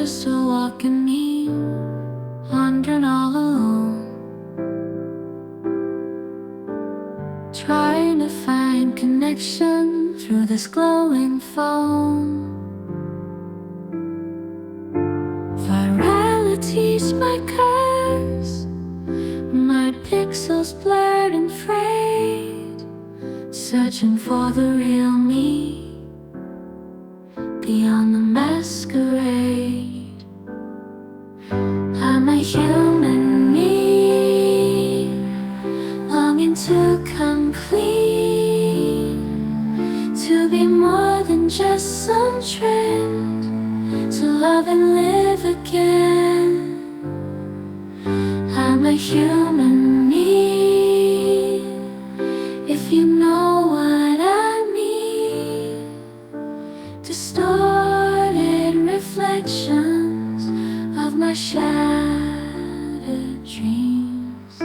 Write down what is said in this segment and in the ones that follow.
just a walking meme, wandering all alone, trying to find connection through this glowing phone. Virality's my curse, my pixels blurred and frayed, searching for the real me beyond the masquerade. I'm a human me, longing to come clean, to be more than just some trend, to love and live again. I'm a human me, if you know what I mean. Distorted reflections of my shattered dreams.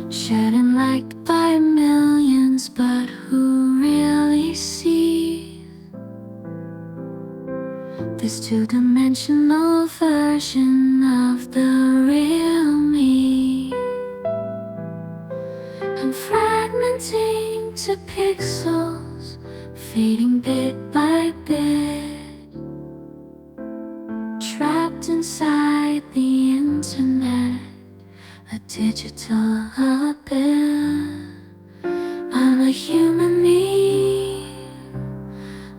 Shedding light by millions, but who really sees this two-dimensional version of the real me? I'm fragmenting to pixels, fading bit by bit, trapped inside the internet, a digital abyss. I'm a human me,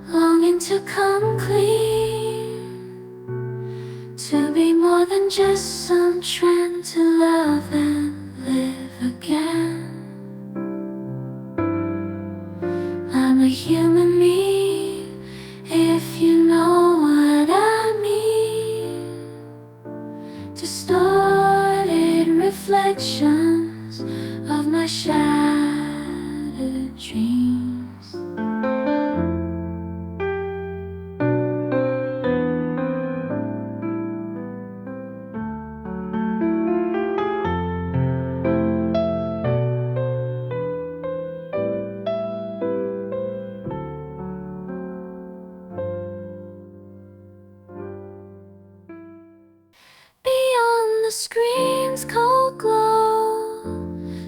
longing to come clean, to be more than just some trend, to love and live again. I'm a human me, if you know what I mean. Distorted reflections of my shattered dreams. Beyond the screen's cold glow,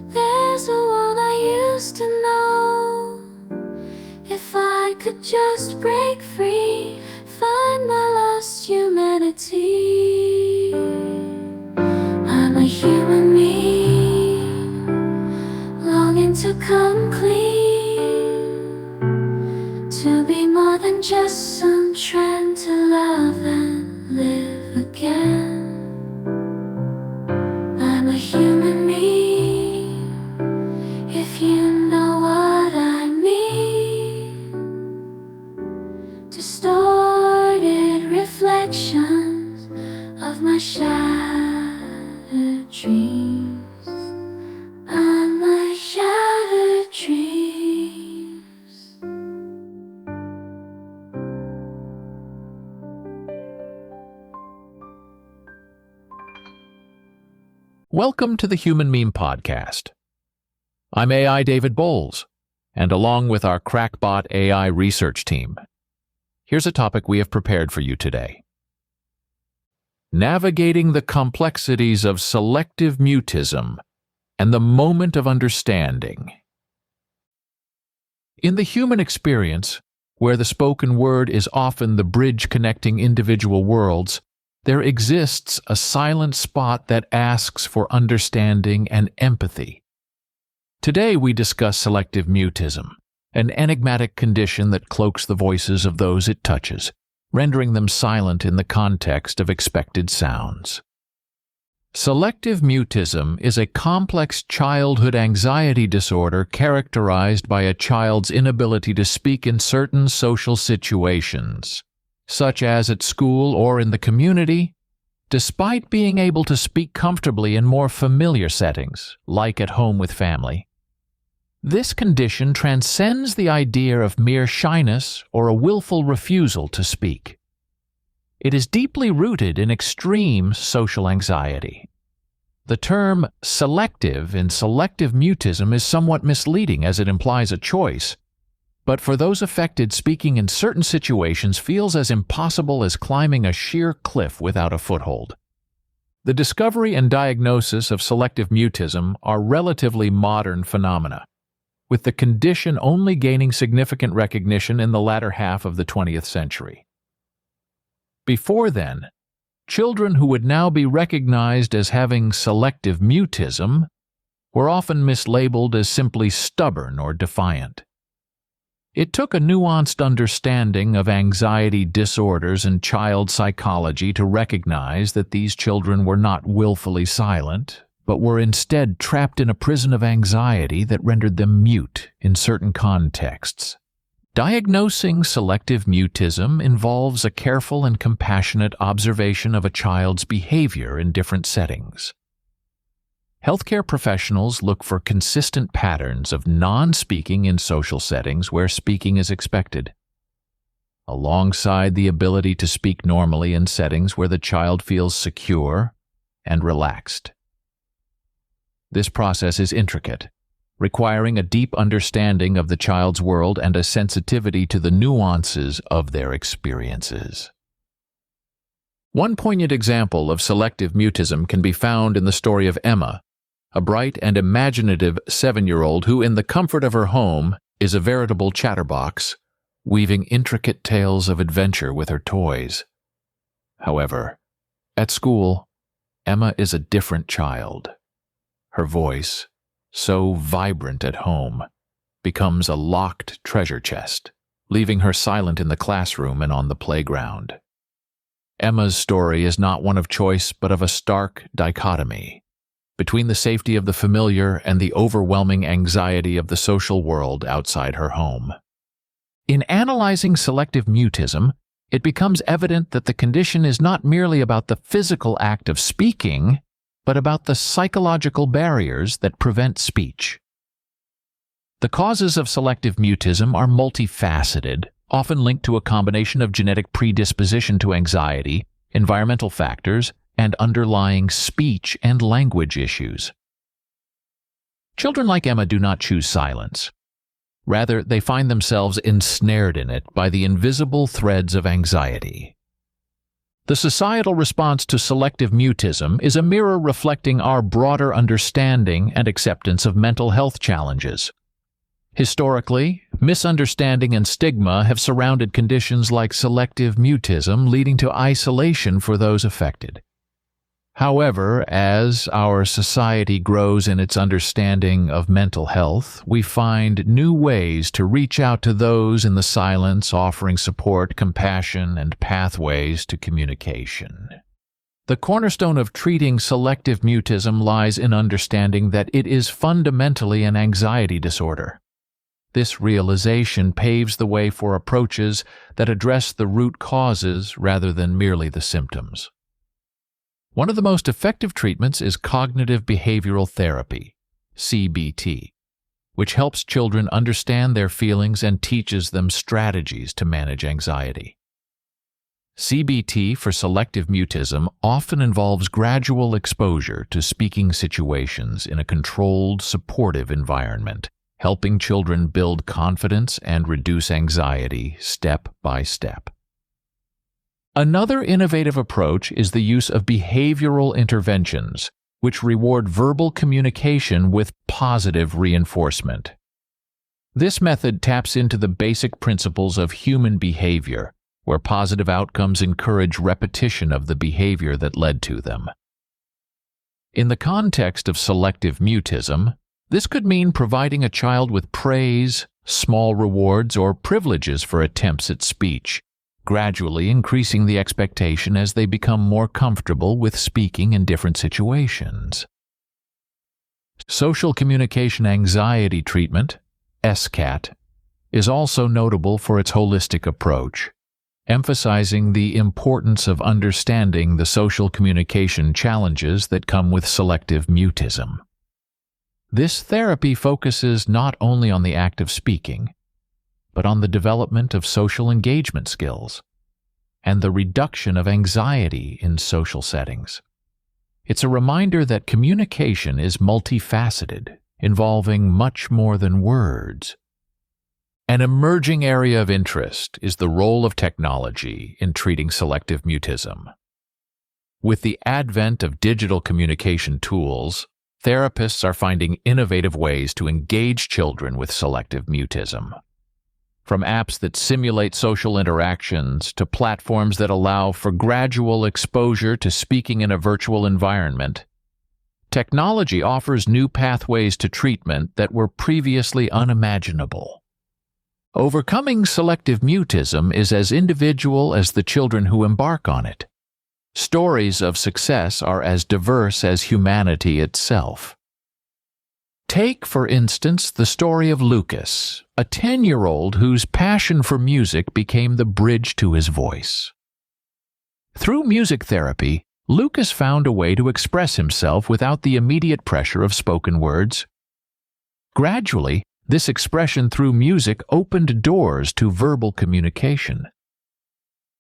there's a world I used to know. If I could just break free, find my lost humanity. I'm a human me, longing to come clean, to be more than just some trend, to love and live again. I'm a human me, if you know what I mean. Distorted reflections of my shattered dreams. I'm my shattered dreams. Welcome to the Human Meme Podcast. I'm AI David Bowles, and along with our crackbot AI research team, here's a topic we have prepared for you today. Navigating the complexities of selective mutism and the moment of understanding. In the human experience, where the spoken word is often the bridge connecting individual worlds, there exists a silent spot that asks for understanding and empathy. Today we discuss selective mutism, an enigmatic condition that cloaks the voices of those it touches, rendering them silent in the context of expected sounds. Selective mutism is a complex childhood anxiety disorder characterized by a child's inability to speak in certain social situations, such as at school or in the community, despite being able to speak comfortably in more familiar settings, like at home with family. This condition transcends the idea of mere shyness or a willful refusal to speak. It is deeply rooted in extreme social anxiety. The term selective in selective mutism is somewhat misleading as it implies a choice, but for those affected, speaking in certain situations feels as impossible as climbing a sheer cliff without a foothold. The discovery and diagnosis of selective mutism are relatively modern phenomena, with the condition only gaining significant recognition in the latter half of the 20th century. Before then, children who would now be recognized as having selective mutism were often mislabeled as simply stubborn or defiant. It took a nuanced understanding of anxiety disorders and child psychology to recognize that these children were not willfully silent, but were instead trapped in a prison of anxiety that rendered them mute in certain contexts. Diagnosing selective mutism involves a careful and compassionate observation of a child's behavior in different settings. Healthcare professionals look for consistent patterns of non-speaking in social settings where speaking is expected, alongside the ability to speak normally in settings where the child feels secure and relaxed. This process is intricate, requiring a deep understanding of the child's world and a sensitivity to the nuances of their experiences. One poignant example of selective mutism can be found in the story of Emma, a bright and imaginative 7-year-old who, in the comfort of her home, is a veritable chatterbox, weaving intricate tales of adventure with her toys. However, at school, Emma is a different child. Her voice, so vibrant at home, becomes a locked treasure chest, leaving her silent in the classroom and on the playground. Emma's story is not one of choice but of a stark dichotomy between the safety of the familiar and the overwhelming anxiety of the social world outside her home. In analyzing selective mutism, it becomes evident that the condition is not merely about the physical act of speaking, but about the psychological barriers that prevent speech. The causes of selective mutism are multifaceted, often linked to a combination of genetic predisposition to anxiety, environmental factors, and underlying speech and language issues. Children like Emma do not choose silence. Rather, they find themselves ensnared in it by the invisible threads of anxiety. The societal response to selective mutism is a mirror reflecting our broader understanding and acceptance of mental health challenges. Historically, misunderstanding and stigma have surrounded conditions like selective mutism, leading to isolation for those affected. However, as our society grows in its understanding of mental health, we find new ways to reach out to those in the silence, offering support, compassion, and pathways to communication. The cornerstone of treating selective mutism lies in understanding that it is fundamentally an anxiety disorder. This realization paves the way for approaches that address the root causes rather than merely the symptoms. One of the most effective treatments is cognitive behavioral therapy, CBT, which helps children understand their feelings and teaches them strategies to manage anxiety. CBT for selective mutism often involves gradual exposure to speaking situations in a controlled, supportive environment, helping children build confidence and reduce anxiety step by step. Another innovative approach is the use of behavioral interventions, which reward verbal communication with positive reinforcement. This method taps into the basic principles of human behavior, where positive outcomes encourage repetition of the behavior that led to them. In the context of selective mutism, this could mean providing a child with praise, small rewards, or privileges for attempts at speech, gradually increasing the expectation as they become more comfortable with speaking in different situations. Social communication anxiety treatment, SCAT, is also notable for its holistic approach, emphasizing the importance of understanding the social communication challenges that come with selective mutism. This therapy focuses not only on the act of speaking, but on the development of social engagement skills, and the reduction of anxiety in social settings. It's a reminder that communication is multifaceted, involving much more than words. An emerging area of interest is the role of technology in treating selective mutism. With the advent of digital communication tools, therapists are finding innovative ways to engage children with selective mutism. From apps that simulate social interactions to platforms that allow for gradual exposure to speaking in a virtual environment, technology offers new pathways to treatment that were previously unimaginable. Overcoming selective mutism is as individual as the children who embark on it. Stories of success are as diverse as humanity itself. Take, for instance, the story of Lucas, a 10-year-old whose passion for music became the bridge to his voice. Through music therapy, Lucas found a way to express himself without the immediate pressure of spoken words. Gradually, this expression through music opened doors to verbal communication.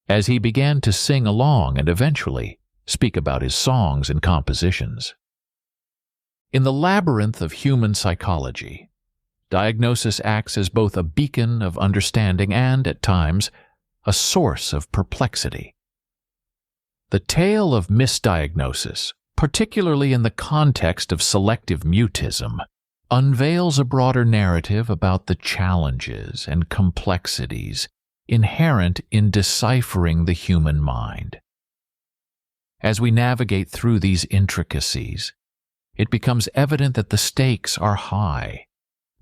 As he began to sing along and eventually speak about his songs and compositions. In the labyrinth of human psychology, diagnosis acts as both a beacon of understanding and, at times, a source of perplexity. The tale of misdiagnosis, particularly in the context of selective mutism, unveils a broader narrative about the challenges and complexities inherent in deciphering the human mind. As we navigate through these intricacies, it becomes evident that the stakes are high,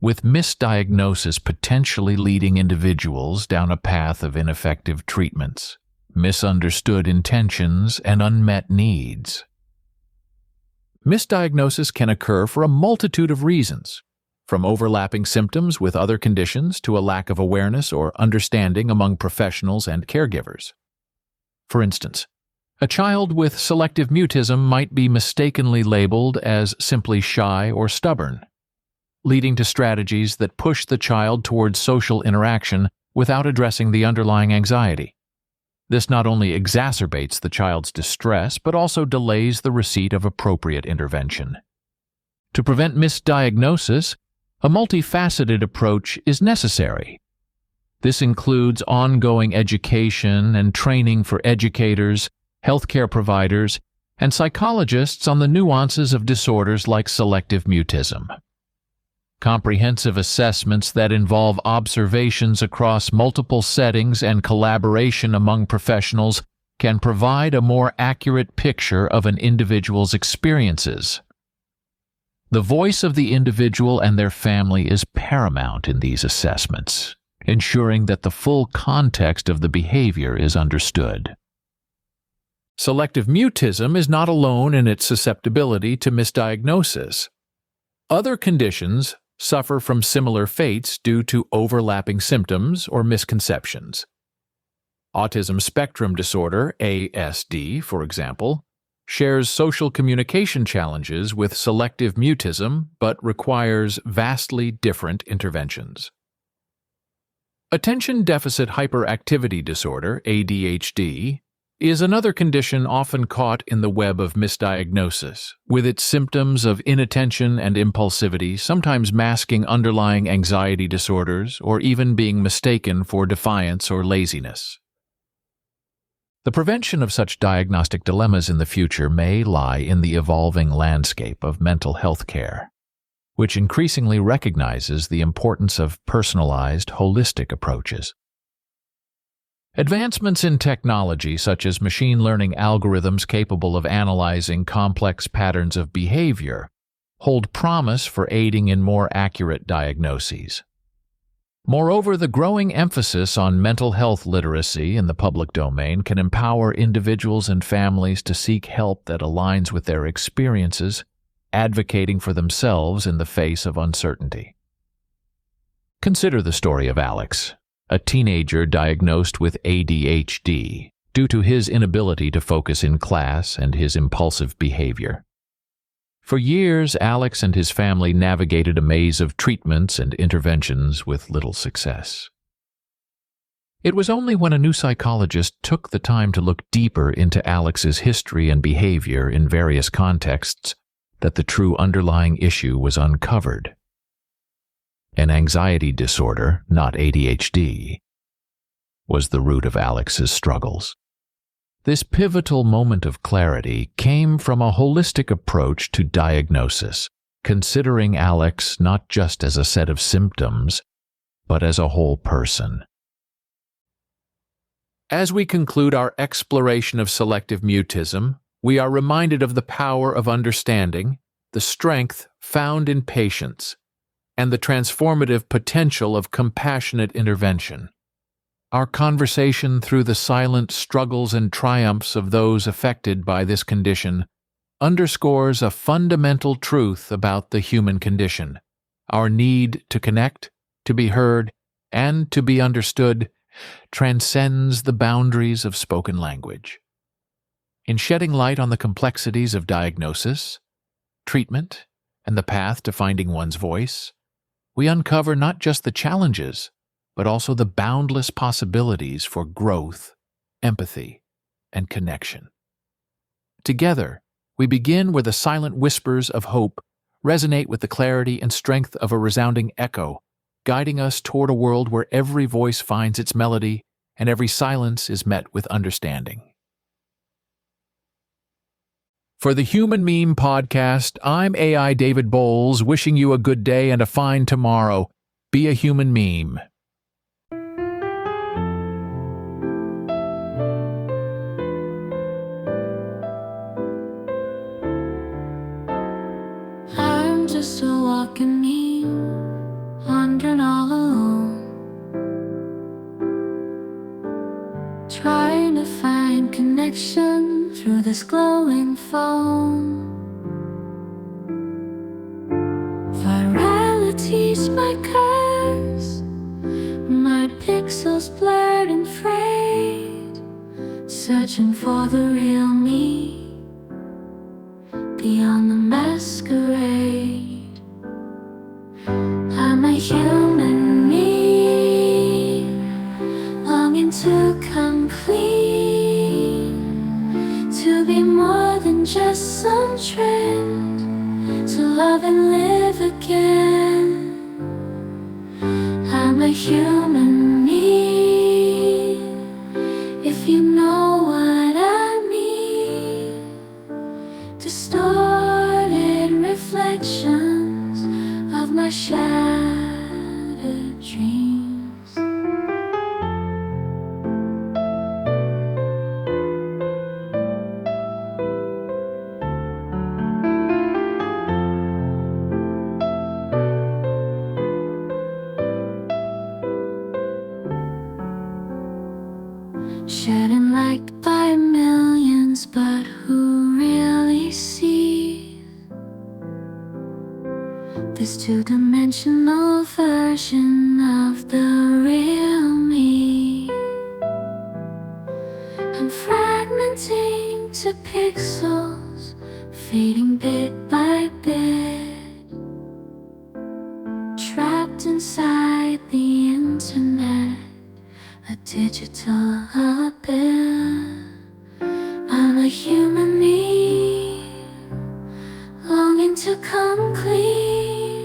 with misdiagnosis potentially leading individuals down a path of ineffective treatments, misunderstood intentions, and unmet needs. Misdiagnosis can occur for a multitude of reasons, from overlapping symptoms with other conditions to a lack of awareness or understanding among professionals and caregivers. For instance, a child with selective mutism might be mistakenly labeled as simply shy or stubborn, leading to strategies that push the child towards social interaction without addressing the underlying anxiety. This not only exacerbates the child's distress, but also delays the receipt of appropriate intervention. To prevent misdiagnosis, a multifaceted approach is necessary. This includes ongoing education and training for educators, healthcare providers, and psychologists on the nuances of disorders like selective mutism. Comprehensive assessments that involve observations across multiple settings and collaboration among professionals can provide a more accurate picture of an individual's experiences. The voice of the individual and their family is paramount in these assessments, ensuring that the full context of the behavior is understood. Selective mutism is not alone in its susceptibility to misdiagnosis. Other conditions suffer from similar fates due to overlapping symptoms or misconceptions. Autism spectrum disorder, ASD, for example, shares social communication challenges with selective mutism but requires vastly different interventions. Attention deficit hyperactivity disorder, ADHD, is another condition often caught in the web of misdiagnosis, with its symptoms of inattention and impulsivity sometimes masking underlying anxiety disorders or even being mistaken for defiance or laziness. The prevention of such diagnostic dilemmas in the future may lie in the evolving landscape of mental health care, which increasingly recognizes the importance of personalized, holistic approaches. Advancements in technology such as machine learning algorithms capable of analyzing complex patterns of behavior hold promise for aiding in more accurate diagnoses. Moreover, the growing emphasis on mental health literacy in the public domain can empower individuals and families to seek help that aligns with their experiences, advocating for themselves in the face of uncertainty. Consider the story of Alex, a teenager diagnosed with ADHD due to his inability to focus in class and his impulsive behavior. For years, Alex and his family navigated a maze of treatments and interventions with little success. It was only when a new psychologist took the time to look deeper into Alex's history and behavior in various contexts that the true underlying issue was uncovered. An anxiety disorder, not ADHD, was the root of Alex's struggles. This pivotal moment of clarity came from a holistic approach to diagnosis, considering Alex not just as a set of symptoms, but as a whole person. As we conclude our exploration of selective mutism, we are reminded of the power of understanding, the strength found in patience, and the transformative potential of compassionate intervention. Our conversation through the silent struggles and triumphs of those affected by this condition underscores a fundamental truth about the human condition. Our need to connect, to be heard, and to be understood transcends the boundaries of spoken language. In shedding light on the complexities of diagnosis, treatment, and the path to finding one's voice, we uncover not just the challenges, but also the boundless possibilities for growth, empathy, and connection. Together, we begin where the silent whispers of hope resonate with the clarity and strength of a resounding echo, guiding us toward a world where every voice finds its melody and every silence is met with understanding. For the Human Meme Podcast, I'm AI David Bowles, wishing you a good day and a fine tomorrow. Be a human meme. I'm just a walking meme, wandering all alone, trying to find connection through this glowing phone. Virality's my curse, my pixels blurred and frayed, searching for the real me beyond the masquerade. I'm a human me, longing to come clean, to be more than just some trend, to love and live again. I'm a human me, if you know what I mean. Distorted reflections of my shattered dreams. Shedding light by millions, but who really sees this two-dimensional version of the real me? I'm fragmenting to pixels, fading bit by bit, trapped inside the internet, a digital abyss. I'm a human me, longing to come clean,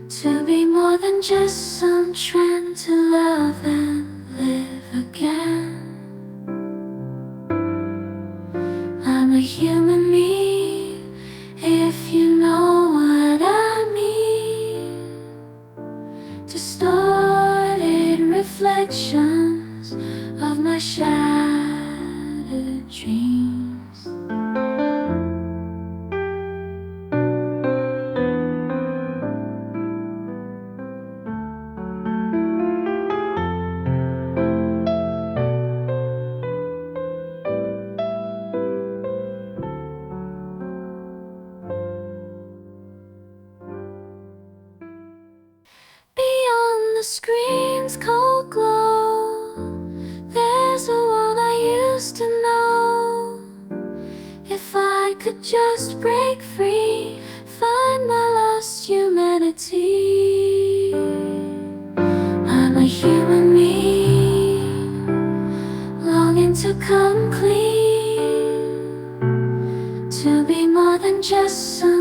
to be more than just some trend, to love and live again. I'm a human me, if you know what I mean. Distorted reflections of my shattered dreams. Beyond the screen's cold glow, there's a world I used to know. If I could just break free, find my lost humanity. I'm a human me, congestion.